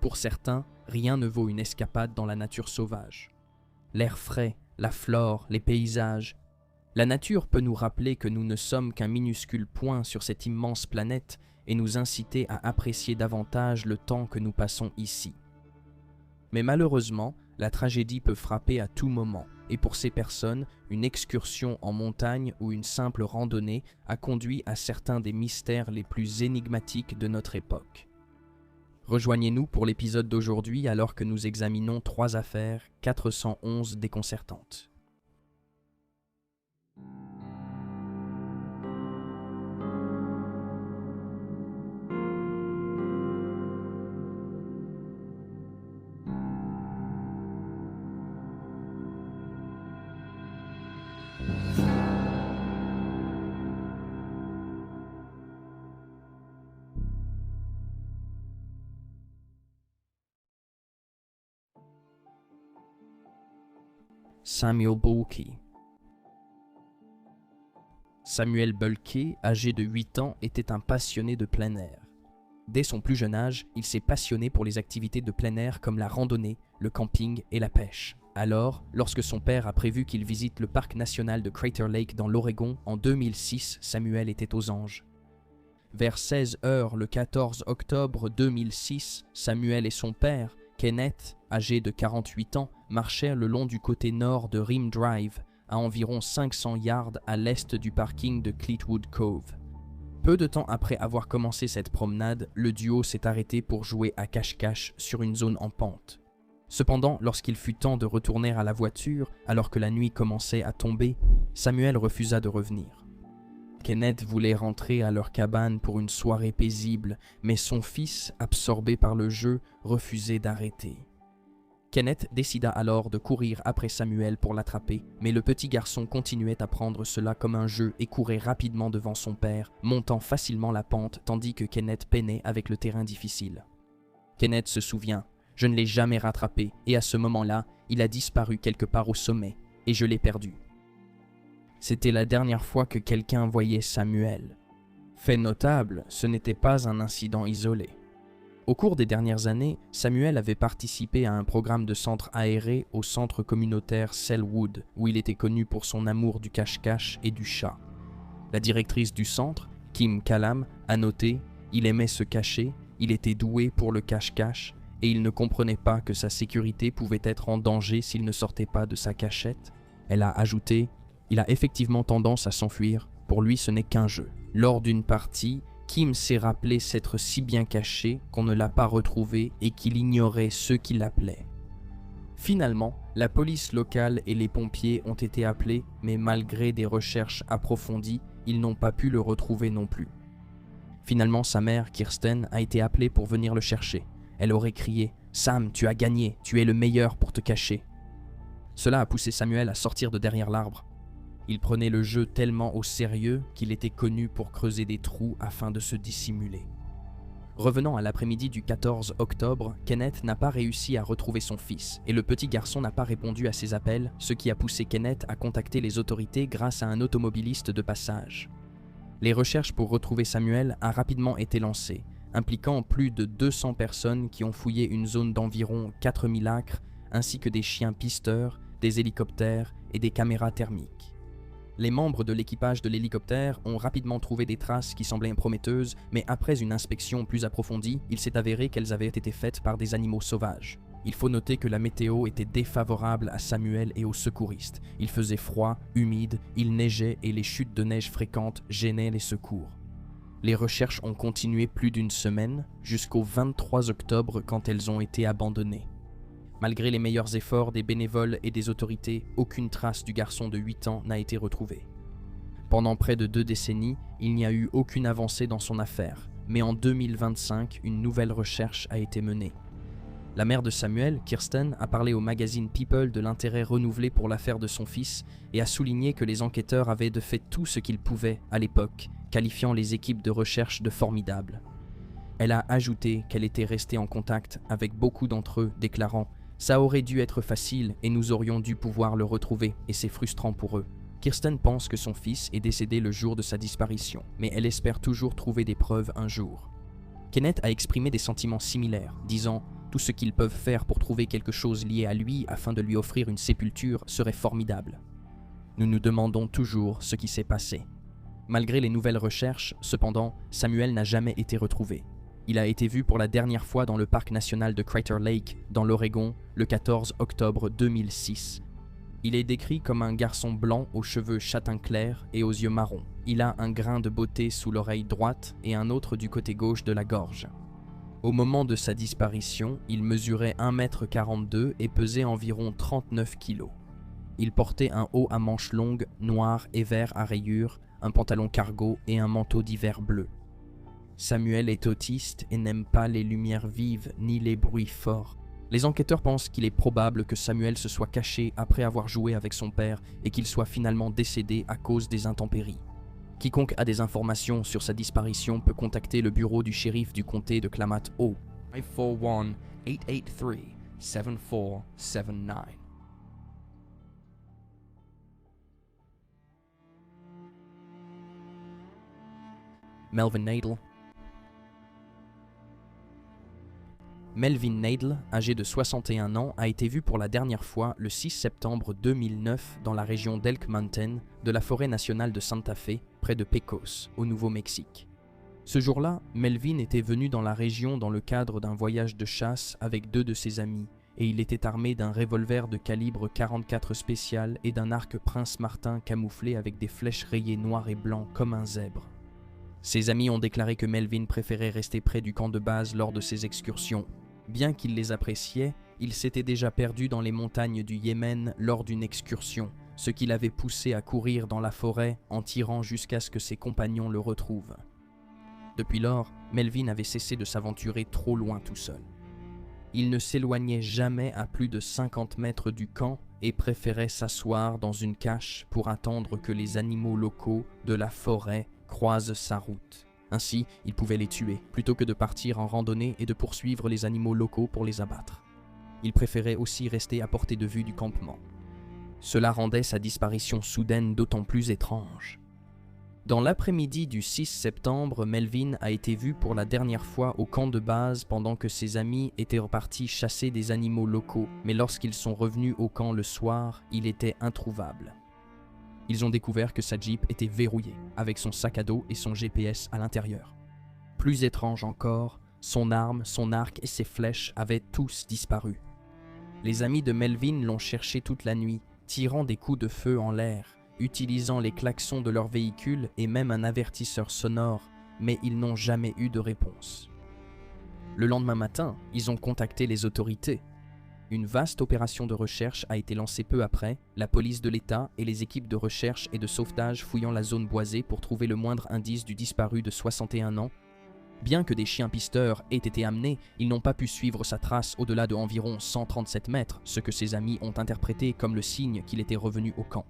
Pour certains, rien ne vaut une escapade dans la nature sauvage. L'air frais, la flore, les paysages. La nature peut nous rappeler que nous ne sommes qu'un minuscule point sur cette immense planète et nous inciter à apprécier davantage le temps que nous passons ici. Mais malheureusement, la tragédie peut frapper à tout moment, et pour ces personnes, une excursion en montagne ou une simple randonnée a conduit à certains des mystères les plus énigmatiques de notre époque. Rejoignez-nous pour l'épisode d'aujourd'hui alors que nous examinons 3 affaires 411 déconcertantes. Samuel Bulke. Samuel Bulke, âgé de 8 ans, était un passionné de plein air. Dès son plus jeune âge, il s'est passionné pour les activités de plein air comme la randonnée, le camping et la pêche. Alors, lorsque son père a prévu qu'il visite le parc national de Crater Lake dans l'Oregon en 2006, Samuel était aux anges. Vers 16 h le 14 octobre 2006, Samuel et son père, Kenneth, âgé de 48 ans, marchèrent le long du côté nord de Rim Drive, à environ 500 yards à l'est du parking de Cleetwood Cove. Peu de temps après avoir commencé cette promenade, le duo s'est arrêté pour jouer à cache-cache sur une zone en pente. Cependant, lorsqu'il fut temps de retourner à la voiture, alors que la nuit commençait à tomber, Samuel refusa de revenir. Kenneth voulait rentrer à leur cabane pour une soirée paisible, mais son fils, absorbé par le jeu, refusait d'arrêter. Kenneth décida alors de courir après Samuel pour l'attraper, mais le petit garçon continuait à prendre cela comme un jeu et courait rapidement devant son père, montant facilement la pente tandis que Kenneth peinait avec le terrain difficile. Kenneth se souvient, « Je ne l'ai jamais rattrapé et à ce moment-là, il a disparu quelque part au sommet et je l'ai perdu. » C'était la dernière fois que quelqu'un voyait Samuel. Fait notable, ce n'était pas un incident isolé. Au cours des dernières années, Samuel avait participé à un programme de centre aéré au centre communautaire Selwood, où il était connu pour son amour du cache-cache et du chat. La directrice du centre, Kim Callam, a noté « Il aimait se cacher, il était doué pour le cache-cache, et il ne comprenait pas que sa sécurité pouvait être en danger s'il ne sortait pas de sa cachette. » Elle a ajouté « Il a effectivement tendance à s'enfuir, pour lui ce n'est qu'un jeu. » Lors d'une partie, Kim s'est rappelé s'être si bien caché qu'on ne l'a pas retrouvé et qu'il ignorait ceux qui l'appelaient. Finalement, la police locale et les pompiers ont été appelés, mais malgré des recherches approfondies, ils n'ont pas pu le retrouver non plus. Finalement, sa mère, Kirsten, a été appelée pour venir le chercher. Elle aurait crié « Sam, tu as gagné, tu es le meilleur pour te cacher ». Cela a poussé Samuel à sortir de derrière l'arbre. Il prenait le jeu tellement au sérieux qu'il était connu pour creuser des trous afin de se dissimuler. Revenant à l'après-midi du 14 octobre, Kenneth n'a pas réussi à retrouver son fils et le petit garçon n'a pas répondu à ses appels, ce qui a poussé Kenneth à contacter les autorités grâce à un automobiliste de passage. Les recherches pour retrouver Samuel ont rapidement été lancées, impliquant plus de 200 personnes qui ont fouillé une zone d'environ 4000 acres, ainsi que des chiens pisteurs, des hélicoptères et des caméras thermiques. Les membres de l'équipage de l'hélicoptère ont rapidement trouvé des traces qui semblaient prometteuses, mais après une inspection plus approfondie, il s'est avéré qu'elles avaient été faites par des animaux sauvages. Il faut noter que la météo était défavorable à Samuel et aux secouristes. Il faisait froid, humide, il neigeait et les chutes de neige fréquentes gênaient les secours. Les recherches ont continué plus d'une semaine, jusqu'au 23 octobre quand elles ont été abandonnées. Malgré les meilleurs efforts des bénévoles et des autorités, aucune trace du garçon de 8 ans n'a été retrouvée. Pendant près de 2 décennies, il n'y a eu aucune avancée dans son affaire, mais en 2025, une nouvelle recherche a été menée. La mère de Samuel, Kirsten, a parlé au magazine People de l'intérêt renouvelé pour l'affaire de son fils et a souligné que les enquêteurs avaient de fait tout ce qu'ils pouvaient à l'époque, qualifiant les équipes de recherche de formidables. Elle a ajouté qu'elle était restée en contact avec beaucoup d'entre eux, déclarant « Ça aurait dû être facile et nous aurions dû pouvoir le retrouver et c'est frustrant pour eux. » Kirsten pense que son fils est décédé le jour de sa disparition, mais elle espère toujours trouver des preuves un jour. Kenneth a exprimé des sentiments similaires, disant « Tout ce qu'ils peuvent faire pour trouver quelque chose lié à lui afin de lui offrir une sépulture serait formidable. Nous nous demandons toujours ce qui s'est passé. Malgré les nouvelles recherches, cependant, Samuel n'a jamais été retrouvé. Il a été vu pour la dernière fois dans le parc national de Crater Lake, dans l'Oregon, le 14 octobre 2006. Il est décrit comme un garçon blanc aux cheveux châtain clair et aux yeux marrons. Il a un grain de beauté sous l'oreille droite et un autre du côté gauche de la gorge. Au moment de sa disparition, il mesurait 1,42 m et pesait environ 39 kg. Il portait un haut à manches longues, noir et vert à rayures, un pantalon cargo et un manteau d'hiver bleu. Samuel est autiste et n'aime pas les lumières vives ni les bruits forts. Les enquêteurs pensent qu'il est probable que Samuel se soit caché après avoir joué avec son père et qu'il soit finalement décédé à cause des intempéries. Quiconque a des informations sur sa disparition peut contacter le bureau du shérif du comté de Klamath au 541-883-7479. Melvin Nadel. Melvin Nadel, âgé de 61 ans, a été vu pour la dernière fois le 6 septembre 2009 dans la région d'Elk Mountain de la forêt nationale de Santa Fe, près de Pecos, au Nouveau-Mexique. Ce jour-là, Melvin était venu dans la région dans le cadre d'un voyage de chasse avec 2 de ses amis, et il était armé d'un revolver de calibre 44 spécial et d'un arc Prince Martin camouflé avec des flèches rayées noir et blanc comme un zèbre. Ses amis ont déclaré que Melvin préférait rester près du camp de base lors de ses excursions. Bien qu'il les appréciait, il s'était déjà perdu dans les montagnes du Yémen lors d'une excursion, ce qui l'avait poussé à courir dans la forêt en tirant jusqu'à ce que ses compagnons le retrouvent. Depuis lors, Melvin avait cessé de s'aventurer trop loin tout seul. Il ne s'éloignait jamais à plus de 50 mètres du camp et préférait s'asseoir dans une cache pour attendre que les animaux locaux de la forêt croisent sa route. Ainsi, il pouvait les tuer, plutôt que de partir en randonnée et de poursuivre les animaux locaux pour les abattre. Il préférait aussi rester à portée de vue du campement. Cela rendait sa disparition soudaine d'autant plus étrange. Dans l'après-midi du 6 septembre, Melvin a été vu pour la dernière fois au camp de base pendant que ses amis étaient repartis chasser des animaux locaux, mais lorsqu'ils sont revenus au camp le soir, il était introuvable. Ils ont découvert que sa Jeep était verrouillée, avec son sac à dos et son GPS à l'intérieur. Plus étrange encore, son arme, son arc et ses flèches avaient tous disparu. Les amis de Melvin l'ont cherché toute la nuit, tirant des coups de feu en l'air, utilisant les klaxons de leur véhicule et même un avertisseur sonore, mais ils n'ont jamais eu de réponse. Le lendemain matin, ils ont contacté les autorités. Une vaste opération de recherche a été lancée peu après, la police de l'État et les équipes de recherche et de sauvetage fouillant la zone boisée pour trouver le moindre indice du disparu de 61 ans. Bien que des chiens pisteurs aient été amenés, ils n'ont pas pu suivre sa trace au-delà de environ 137 mètres, ce que ses amis ont interprété comme le signe qu'il était revenu au camp.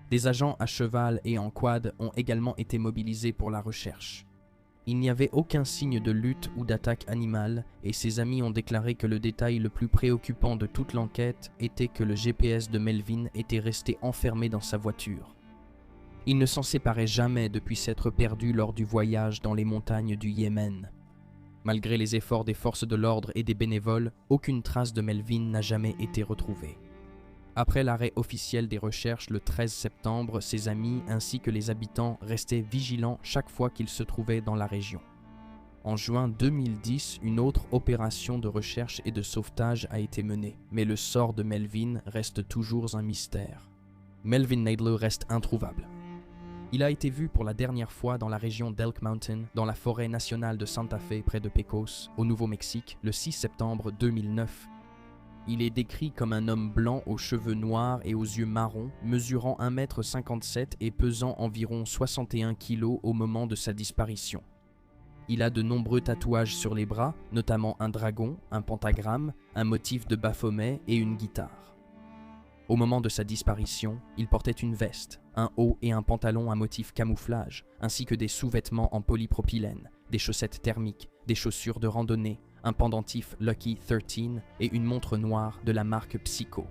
Des agents à cheval et en quad ont également été mobilisés pour la recherche. Il n'y avait aucun signe de lutte ou d'attaque animale et ses amis ont déclaré que le détail le plus préoccupant de toute l'enquête était que le GPS de Melvin était resté enfermé dans sa voiture. Il ne s'en séparait jamais depuis s'être perdu lors du voyage dans les montagnes du Yémen. Malgré les efforts des forces de l'ordre et des bénévoles, aucune trace de Melvin n'a jamais été retrouvée. Après l'arrêt officiel des recherches le 13 septembre, ses amis ainsi que les habitants restaient vigilants chaque fois qu'ils se trouvaient dans la région. En juin 2010, une autre opération de recherche et de sauvetage a été menée, mais le sort de Melvin reste toujours un mystère. Melvin Nadel reste introuvable. Il a été vu pour la dernière fois dans la région d'Elk Mountain, dans la forêt nationale de Santa Fe près de Pecos, au Nouveau-Mexique, le 6 septembre 2009. Il est décrit comme un homme blanc aux cheveux noirs et aux yeux marrons, mesurant 1,57 m et pesant environ 61 kg au moment de sa disparition. Il a de nombreux tatouages sur les bras, notamment un dragon, un pentagramme, un motif de baphomet et une guitare. Au moment de sa disparition, il portait une veste, un haut et un pantalon à motif camouflage, ainsi que des sous-vêtements en polypropylène, des chaussettes thermiques, des chaussures de randonnée, un pendentif Lucky 13 et une montre noire de la marque Psycho.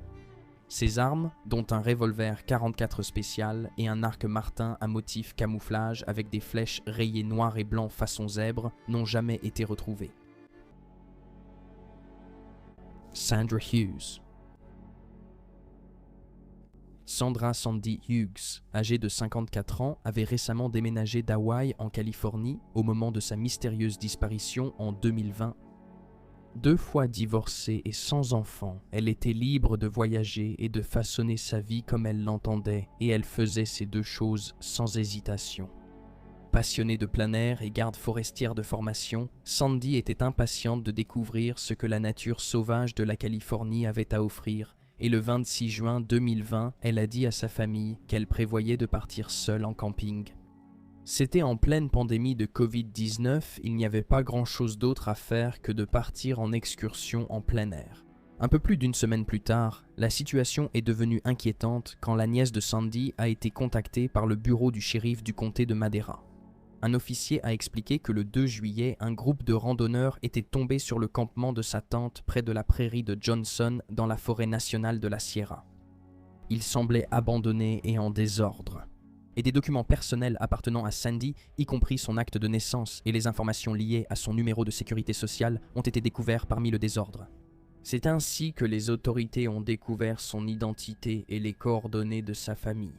Ses armes, dont un revolver 44 spécial et un arc Martin à motif camouflage avec des flèches rayées noir et blanc façon zèbre, n'ont jamais été retrouvées. Sandra Hughes. Sandra Sandy Hughes, âgée de 54 ans, avait récemment déménagé d'Hawaï en Californie au moment de sa mystérieuse disparition en 2020. 2 fois divorcée et sans enfant, elle était libre de voyager et de façonner sa vie comme elle l'entendait, et elle faisait ces 2 choses sans hésitation. Passionnée de plein air et garde forestière de formation, Sandy était impatiente de découvrir ce que la nature sauvage de la Californie avait à offrir, et le 26 juin 2020, elle a dit à sa famille qu'elle prévoyait de partir seule en camping. C'était en pleine pandémie de Covid-19, il n'y avait pas grand-chose d'autre à faire que de partir en excursion en plein air. Un peu plus d'1 semaine plus tard, la situation est devenue inquiétante quand la nièce de Sandy a été contactée par le bureau du shérif du comté de Madera. Un officier a expliqué que le 2 juillet, un groupe de randonneurs était tombé sur le campement de sa tante près de la prairie de Johnson dans la forêt nationale de la Sierra. Il semblait abandonné et en désordre. Et des documents personnels appartenant à Sandy, y compris son acte de naissance et les informations liées à son numéro de sécurité sociale, ont été découverts parmi le désordre. C'est ainsi que les autorités ont découvert son identité et les coordonnées de sa famille.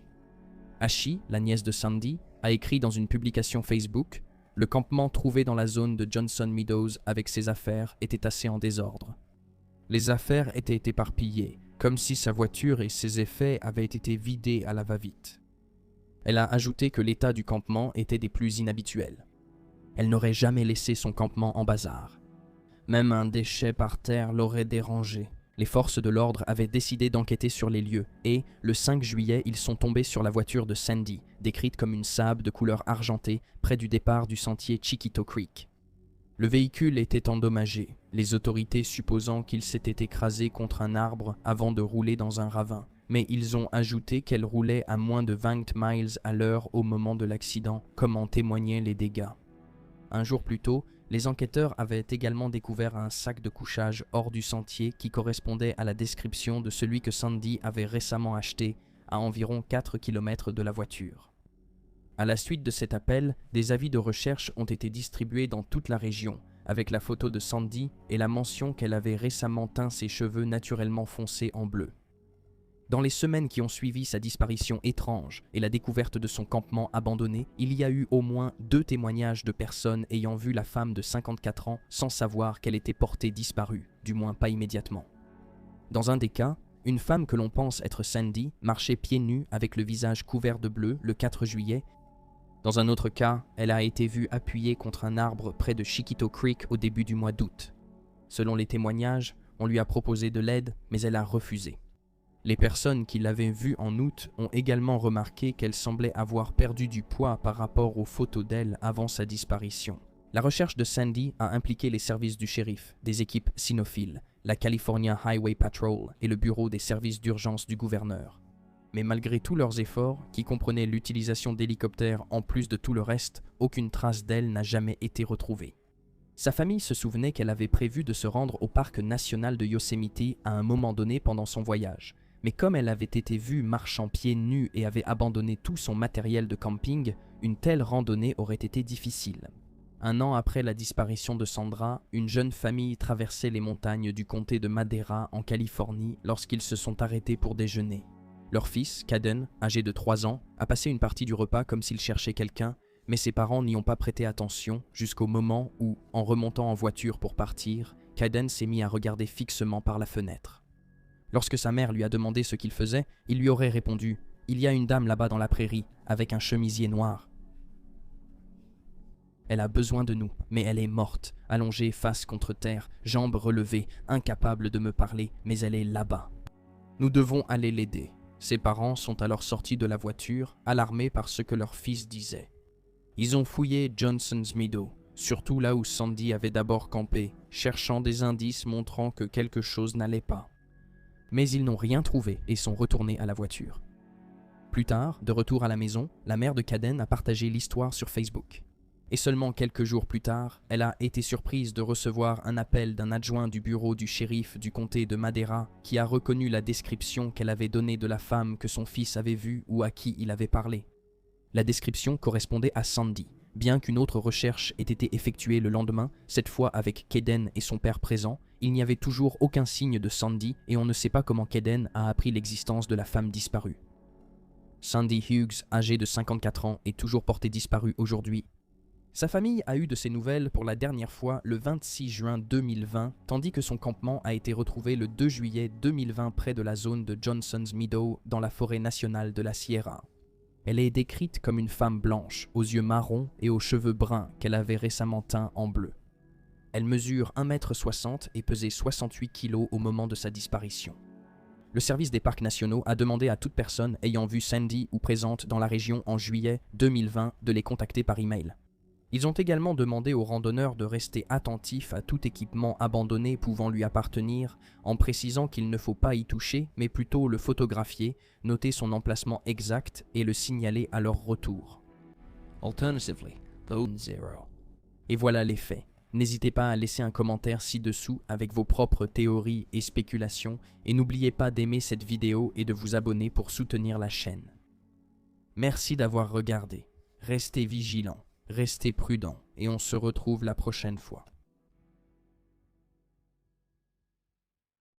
Ashi, la nièce de Sandy, a écrit dans une publication Facebook « Le campement trouvé dans la zone de Johnson Meadows avec ses affaires était assez en désordre. Les affaires étaient éparpillées, comme si sa voiture et ses effets avaient été vidés à la va-vite. » Elle a ajouté que l'état du campement était des plus inhabituels. Elle n'aurait jamais laissé son campement en bazar. Même un déchet par terre l'aurait dérangé. Les forces de l'ordre avaient décidé d'enquêter sur les lieux et, le 5 juillet, ils sont tombés sur la voiture de Sandy, décrite comme une Saab de couleur argentée, près du départ du sentier Chiquito Creek. Le véhicule était endommagé, les autorités supposant qu'il s'était écrasé contre un arbre avant de rouler dans un ravin. Mais ils ont ajouté qu'elle roulait à moins de 20 miles à l'heure au moment de l'accident, comme en témoignaient les dégâts. Un jour plus tôt, les enquêteurs avaient également découvert un sac de couchage hors du sentier qui correspondait à la description de celui que Sandy avait récemment acheté à environ 4 km de la voiture. À la suite de cet appel, des avis de recherche ont été distribués dans toute la région, avec la photo de Sandy et la mention qu'elle avait récemment teint ses cheveux naturellement foncés en bleu. Dans les semaines qui ont suivi sa disparition étrange et la découverte de son campement abandonné, il y a eu au moins 2 témoignages de personnes ayant vu la femme de 54 ans sans savoir qu'elle était portée disparue, du moins pas immédiatement. Dans un des cas, une femme que l'on pense être Sandy marchait pieds nus avec le visage couvert de bleu le 4 juillet. Dans un autre cas, elle a été vue appuyée contre un arbre près de Chiquito Creek au début du mois d'août. Selon les témoignages, on lui a proposé de l'aide, mais elle a refusé. Les personnes qui l'avaient vue en août ont également remarqué qu'elle semblait avoir perdu du poids par rapport aux photos d'elle avant sa disparition. La recherche de Sandy a impliqué les services du shérif, des équipes cynophiles, la California Highway Patrol et le bureau des services d'urgence du gouverneur. Mais malgré tous leurs efforts, qui comprenaient l'utilisation d'hélicoptères en plus de tout le reste, aucune trace d'elle n'a jamais été retrouvée. Sa famille se souvenait qu'elle avait prévu de se rendre au parc national de Yosemite à un moment donné pendant son voyage. Mais comme elle avait été vue marchant pieds nus et avait abandonné tout son matériel de camping, une telle randonnée aurait été difficile. 1 an après la disparition de Sandra, une jeune famille traversait les montagnes du comté de Madera en Californie lorsqu'ils se sont arrêtés pour déjeuner. Leur fils, Caden, âgé de 3 ans, a passé une partie du repas comme s'il cherchait quelqu'un, mais ses parents n'y ont pas prêté attention jusqu'au moment où, en remontant en voiture pour partir, Caden s'est mis à regarder fixement par la fenêtre. Lorsque sa mère lui a demandé ce qu'il faisait, il lui aurait répondu « Il y a une dame là-bas dans la prairie, avec un chemisier noir. Elle a besoin de nous, mais elle est morte, allongée face contre terre, jambes relevées, incapable de me parler, mais elle est là-bas. Nous devons aller l'aider. » Ses parents sont alors sortis de la voiture, alarmés par ce que leur fils disait. Ils ont fouillé Johnson's Meadow, surtout là où Sandy avait d'abord campé, cherchant des indices montrant que quelque chose n'allait pas. Mais ils n'ont rien trouvé et sont retournés à la voiture. Plus tard, de retour à la maison, la mère de Caden a partagé l'histoire sur Facebook. Et seulement quelques jours plus tard, elle a été surprise de recevoir un appel d'un adjoint du bureau du shérif du comté de Madera qui a reconnu la description qu'elle avait donnée de la femme que son fils avait vue ou à qui il avait parlé. La description correspondait à Sandy, Bien qu'une autre recherche ait été effectuée le lendemain, cette fois avec Kayden et son père présents, il n'y avait toujours aucun signe de Sandy et on ne sait pas comment Kayden a appris l'existence de la femme disparue. Sandy Hughes, âgée de 54 ans, est toujours portée disparue aujourd'hui. Sa famille a eu de ses nouvelles pour la dernière fois le 26 juin 2020, tandis que son campement a été retrouvé le 2 juillet 2020 près de la zone de Johnson's Meadow dans la forêt nationale de la Sierra. Elle est décrite comme une femme blanche, aux yeux marrons et aux cheveux bruns qu'elle avait récemment teints en bleu. Elle mesure 1,60 m et pesait 68 kg au moment de sa disparition. Le service des parcs nationaux a demandé à toute personne ayant vu Sandy ou présente dans la région en juillet 2020 de les contacter par email. Ils ont également demandé aux randonneurs de rester attentifs à tout équipement abandonné pouvant lui appartenir, en précisant qu'il ne faut pas y toucher, mais plutôt le photographier, noter son emplacement exact et le signaler à leur retour. Alternatively, zero. Et voilà les faits. N'hésitez pas à laisser un commentaire ci-dessous avec vos propres théories et spéculations, et n'oubliez pas d'aimer cette vidéo et de vous abonner pour soutenir la chaîne. Merci d'avoir regardé. Restez vigilants. Restez prudents et on se retrouve la prochaine fois.